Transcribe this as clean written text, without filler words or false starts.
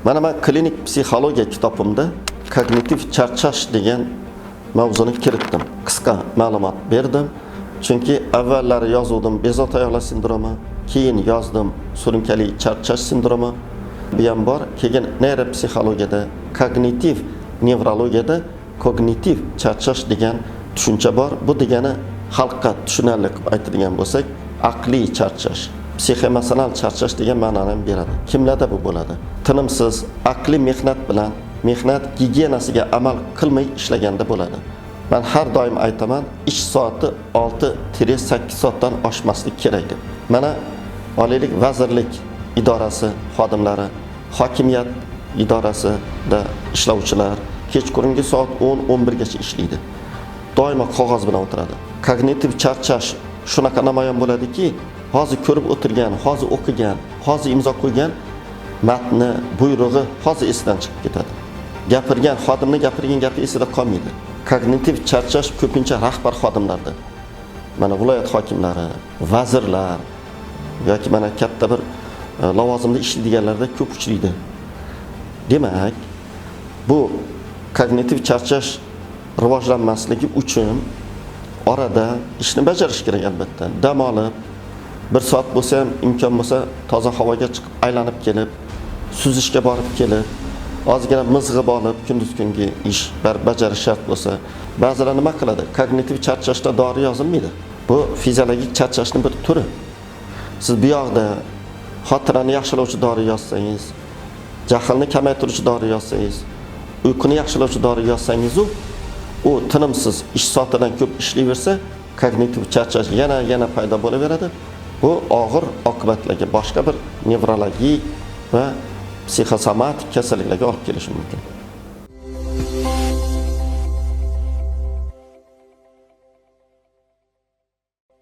Mana men klinik psixologiya kitobimda kognitiv charchash degan mavzuni kiritdim. Qisqa ma'lumot berdim. Chunki avvallari yozuvdim bezovta oyoqlar sindromi, keyin yozdim surunkali charchash sindromi. Bu ham bor. Keyin neyropsixologiyada, kognitiv nevrologiyada kognitiv charchash degan tushuncha bor. Bu degani xalqqa tushunarli qilib aytadigan bo'lsak, aqliy charchash, psixoemosional charchash degan ma'noni beradi. Kimlarda bu bo'ladi? Tinimsiz aqliy mehnat bilan mehnat gigiyenasiga amal qilmay ishlaganda bo'ladi. Men har doim aytaman, ish soati 6-8 soatdan oshmaslik kerak deb. Mana Oliylik vazirlik idorasi xodimlari, hokimiyat idorasida ishlovchilar kechqurungi soat 10-11 gacha ishlaydi. Doimo qog'oz bilan o'tiradi. Kognitiv charchash shunaqa namoyon bo'ladiki, hozir ko'rib o'tirgan, hozir o'qigan, hozir imzo qo'ygan matni, buyrug'i hozir esidan chiqib ketadi. Xodimning gapirgan gapi esida qolmaydi. Kognitiv charchash ko'pincha rahbar xodimlarda. Mana viloyat hokimlari, vazirlar yoki mana katta bir lavozimda ishlaydiganlarda ko'p uchraydi. Demak, bu kognitiv charchash rivojlanmasligi uchun orada ishni bajarish kerak albatta. Dam olib, 1 soat bo'lsa ham imkon bo'lsa toza havoga chiqib aylanib kelib, suzishga borib kelib, ozgina mizg'ib olib kunduz kungi ish bajarish shart bo'lsa, ba'zilar nima qiladi? Kognitiv charchashda dori yozilmaydi. Bu fiziologik charchashning bir turi. Siz bu yoqda xotirani yaxshilovchi dori yozsangiz, jahlni kamaytiruvchi dori yozsangiz, uyquni yaxshilovchi dori yozsangiz, u tinimsiz ish soatidan ko'p ishlayversa, kognitiv charchash yana paydo bo'laveradi. Bu og'ir oqibatlarga, boshqa bir nevrologik va psixosomatik kasalliklarga olib kelishi mumkin.